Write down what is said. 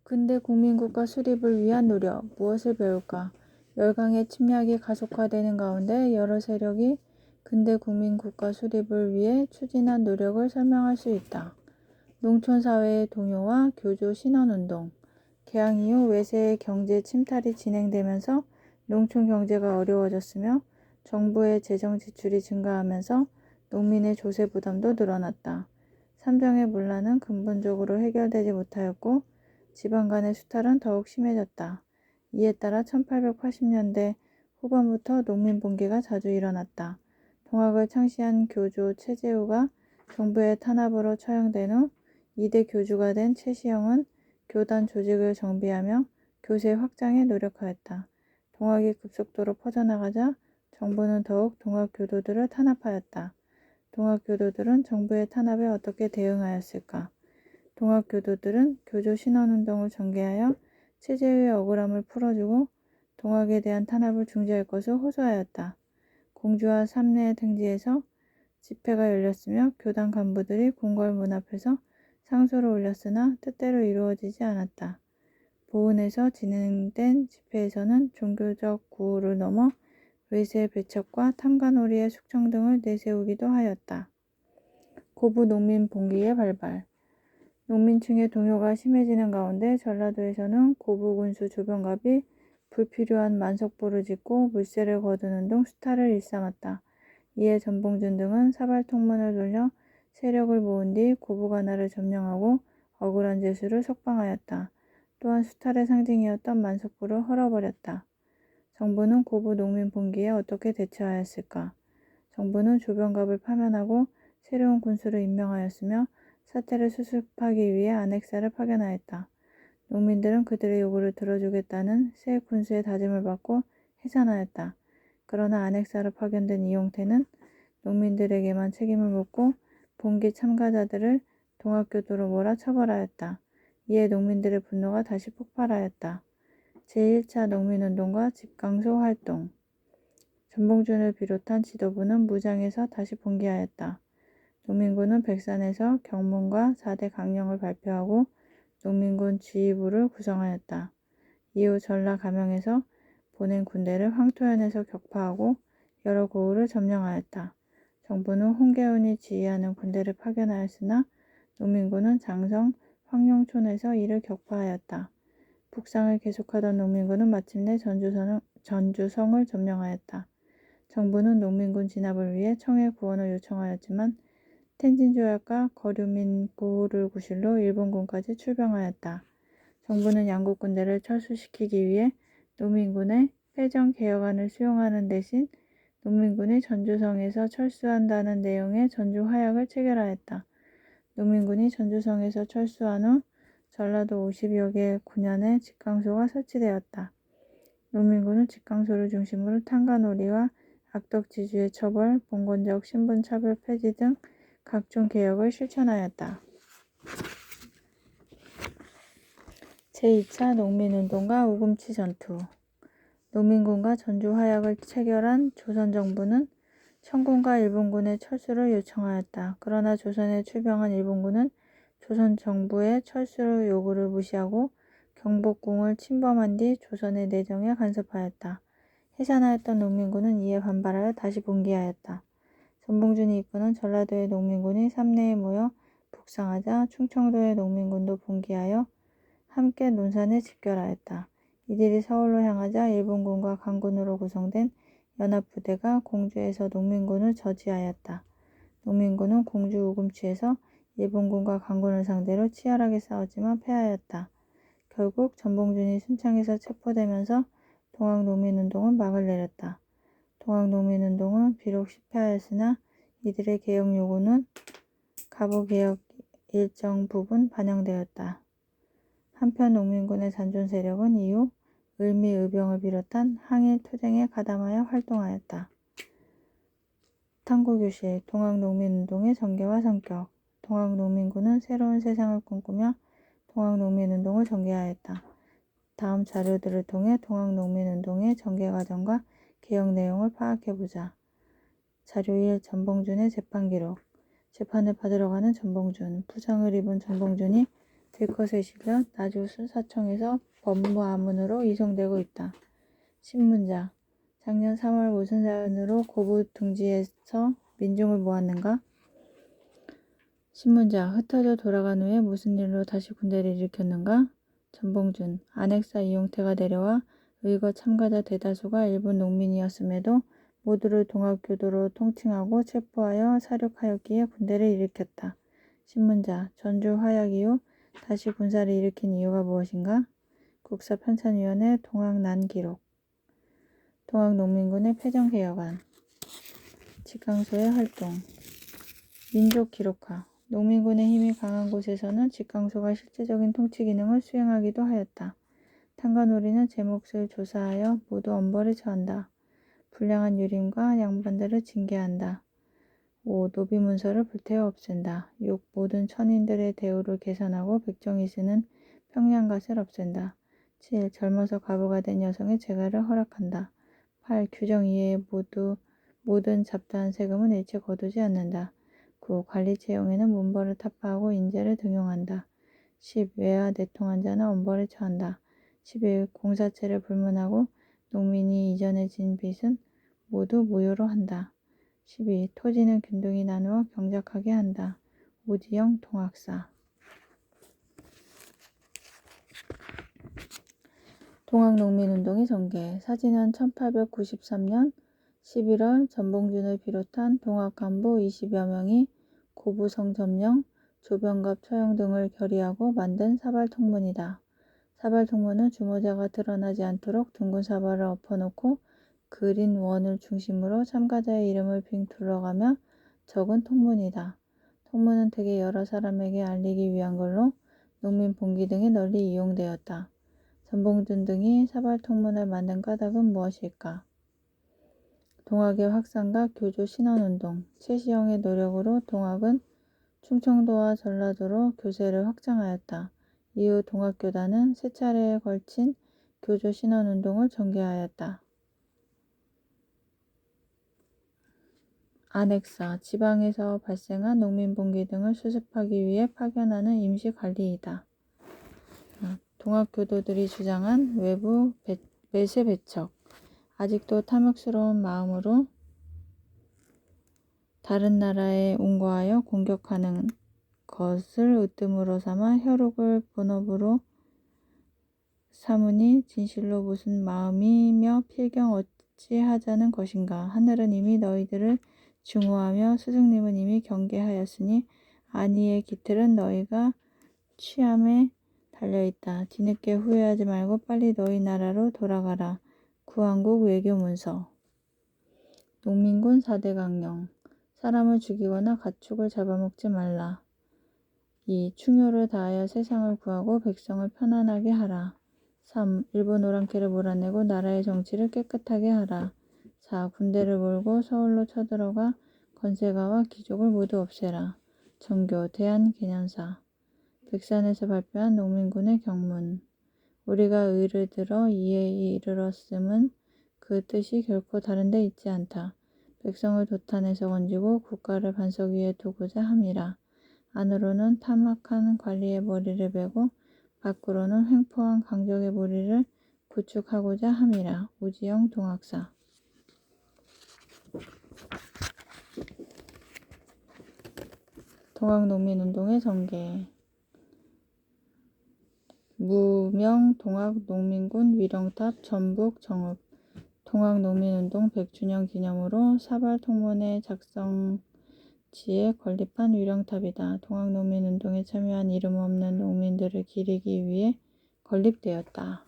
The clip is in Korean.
근대 국민국가 수립을 위한 노력, 무엇을 배울까? 열강의 침략이 가속화되는 가운데 여러 세력이 근대 국민국가 수립을 위해 추진한 노력을 설명할 수 있다. 농촌사회의 동요와 교조 신원운동, 개항 이후 외세의 경제 침탈이 진행되면서 농촌 경제가 어려워졌으며 정부의 재정 지출이 증가하면서 농민의 조세 부담도 늘어났다. 삼정의 문란은 근본적으로 해결되지 못하였고 지방 간의 수탈은 더욱 심해졌다. 이에 따라 1880년대 후반부터 농민 봉기가 자주 일어났다. 동학을 창시한 교조 최재우가 정부의 탄압으로 처형된 후 2대 교주가 된 최시영은 교단 조직을 정비하며 교세 확장에 노력하였다. 동학이 급속도로 퍼져나가자 정부는 더욱 동학교도들을 탄압하였다. 동학교도들은 정부의 탄압에 어떻게 대응하였을까? 동학교도들은 교조 신원운동을 전개하여 체제의 억울함을 풀어주고 동학에 대한 탄압을 중지할 것을 호소하였다. 공주와 삼례 등지에서 집회가 열렸으며 교단 간부들이 궁궐문 앞에서 상소를 올렸으나 뜻대로 이루어지지 않았다. 보은에서 진행된 집회에서는 종교적 구호를 넘어 외세 배척과 탐관오리의 숙청 등을 내세우기도 하였다. 고부 농민 봉기의 발발. 농민층의 동요가 심해지는 가운데 전라도에서는 고부군수 조병갑이 불필요한 만석보를 짓고 물세를 거두는 등 수탈을 일삼았다. 이에 전봉준 등은 사발통문을 돌려 세력을 모은 뒤 고부관할을 점령하고 억울한 죄수를 석방하였다. 또한 수탈의 상징이었던 만석보를 헐어버렸다. 정부는 고부 농민 봉기에 어떻게 대처하였을까? 정부는 조병갑을 파면하고 새로운 군수를 임명하였으며 사태를 수습하기 위해 안핵사를 파견하였다. 농민들은 그들의 요구를 들어주겠다는 새 군수의 다짐을 받고 해산하였다. 그러나 안핵사로 파견된 이용태는 농민들에게만 책임을 묻고 봉기 참가자들을 동학교도로 몰아 처벌하였다. 이에 농민들의 분노가 다시 폭발하였다. 제1차 농민운동과 집강소 활동. 전봉준을 비롯한 지도부는 무장해서 다시 봉기하였다. 농민군은 백산에서 경문과 4대 강령을 발표하고 농민군 지휘부를 구성하였다. 이후 전라 감영에서 보낸 군대를 황토현에서 격파하고 여러 고을을 점령하였다. 정부는 홍계훈이 지휘하는 군대를 파견하였으나 농민군은 장성, 황룡촌에서 이를 격파하였다. 북상을 계속하던 농민군은 마침내 전주성을 점령하였다. 정부는 농민군 진압을 위해 청해 구원을 요청하였지만 텐진조약과 거류민 보호를 구실로 일본군까지 출병하였다. 정부는 양국 군대를 철수시키기 위해 농민군의 패전 개혁안을 수용하는 대신 농민군이 전주성에서 철수한다는 내용의 전주 화약을 체결하였다. 농민군이 전주성에서 철수한 후 전라도 50여 개 군현에 집강소가 설치되었다. 농민군은 집강소를 중심으로 탕가놀이와 악덕지주의 처벌, 봉건적 신분차별 폐지 등 각종 개혁을 실천하였다. 제2차 농민운동과 우금치 전투. 농민군과 전주 화약을 체결한 조선정부는 청군과 일본군의 철수를 요청하였다. 그러나 조선에 출병한 일본군은 조선정부의 철수 요구를 무시하고 경복궁을 침범한 뒤 조선의 내정에 간섭하였다. 해산하였던 농민군은 이에 반발하여 다시 봉기하였다. 전봉준이 이끄는 전라도의 농민군이 삼내에 모여 북상하자 충청도의 농민군도 봉기하여 함께 논산에 집결하였다. 이들이 서울로 향하자 일본군과 강군으로 구성된 연합부대가 공주에서 농민군을 저지하였다. 농민군은 공주 우금치에서 일본군과 강군을 상대로 치열하게 싸웠지만 패하였다. 결국 전봉준이 순창에서 체포되면서 동학농민운동은 막을 내렸다. 동학농민운동은 비록 실패하였으나 이들의 개혁 요구는 가부개혁 일정 부분 반영되었다. 한편 농민군의 잔존 세력은 이후 을미, 의병을 비롯한 항일 투쟁에 가담하여 활동하였다. 탐구교실, 동학농민운동의 전개와 성격. 동학농민군은 새로운 세상을 꿈꾸며 동학농민운동을 전개하였다. 다음 자료들을 통해 동학농민운동의 전개 과정과 개혁 내용을 파악해보자. 자료 1. 전봉준의 재판 기록. 재판을 받으러 가는 전봉준. 부상을 입은 전봉준이 들것에 실려 나주 수사청에서 법무하문으로 이송되고 있다. 신문자. 작년 3월 무슨 사연으로 고부 등지에서 민중을 모았는가? 신문자. 흩어져 돌아간 후에 무슨 일로 다시 군대를 일으켰는가? 전봉준. 안핵사 이용태가 내려와 의거 참가자 대다수가 일본 농민이었음에도 모두를 동학교도로 통칭하고 체포하여 사륙하였기에 군대를 일으켰다. 신문자. 전주 화약 이후 다시 군사를 일으킨 이유가 무엇인가? 국사편찬위원회 동학난기록. 동학농민군의 패전개혁안. 직강소의 활동. 민족기록화. 농민군의 힘이 강한 곳에서는 직강소가 실제적인 통치 기능을 수행하기도 하였다. 탄관오리는 제 몫을 조사하여 모두 엄벌에 처한다. 불량한 유림과 양반들을 징계한다. 5. 노비문서를 불태워 없앤다. 6. 모든 천인들의 대우를 개선하고 백정이 쓰는 평양갓을 없앤다. 7. 젊어서 과부가 된 여성의 재가를 허락한다. 8. 규정 이외의 모든 잡다한 세금은 일체 거두지 않는다. 9. 관리 채용에는 문벌을 타파하고 인재를 등용한다. 10. 외화 내통한 자는 엄벌에 처한다. 11. 공사체를 불문하고 농민이 이전에 진 빚은 모두 무효로 한다. 12. 토지는 균등히 나누어 경작하게 한다. 오지영 동학사. 동학농민운동의 전개. 사진은 1893년 11월 전봉준을 비롯한 동학간부 20여 명이 고부성 조병갑 처형 등을 결의하고 만든 사발통문이다. 사발통문은 주모자가 드러나지 않도록 둥근 사발을 엎어놓고 그린 원을 중심으로 참가자의 이름을 빙 둘러가며 적은 통문이다. 통문은 대개 여러 사람에게 알리기 위한 걸로 농민 봉기 등에 널리 이용되었다. 전봉준 등이 사발통문을 만든 까닭은 무엇일까? 동학의 확산과 교조 신원운동. 최시영의 노력으로 동학은 충청도와 전라도로 교세를 확장하였다. 이후 동학교단은 세 차례에 걸친 교조 신원운동을 전개하였다. 안핵사. 지방에서 발생한 농민봉기 등을 수습하기 위해 파견하는 임시관리이다. 동학교도들이 주장한 외부 매세 배척. 아직도 탐욕스러운 마음으로 다른 나라에 온거하여 공격하는 것을 으뜸으로 삼아 혈육을 본업으로 삼으니 진실로 무슨 마음이며 필경 어찌 하자는 것인가. 하늘은 이미 너희들을 증오하며 스승님은 이미 경계하였으니 안위의 깃틀은 너희가 취함에 달려있다. 뒤늦게 후회하지 말고 빨리 너희 나라로 돌아가라. 구한국 외교문서. 농민군 4대 강령. 사람을 죽이거나 가축을 잡아먹지 말라. 2. 충효를 다하여 세상을 구하고 백성을 편안하게 하라. 3. 일본 오랑캐를 몰아내고 나라의 정치를 깨끗하게 하라. 4. 군대를 몰고 서울로 쳐들어가 건세가와 귀족을 모두 없애라. 정교 대한개념사. 백산에서 발표한 농민군의 경문. 우리가 의를 들어 이에 이르렀음은 그 뜻이 결코 다른 데 있지 않다. 백성을 도탄에서 건지고 국가를 반석 위에 두고자 함이라. 안으로는 탐악한 관리의 머리를 베고 밖으로는 횡포한 강적의 머리를 구축하고자 함이라. 오지영 동학사. 동학농민운동의 전개. 무명 동학농민군 위령탑 전북 정읍. 동학농민운동 100주년 기념으로 사발통문의 작성지에 건립한 위령탑이다. 동학농민운동에 참여한 이름 없는 농민들을 기리기 위해 건립되었다.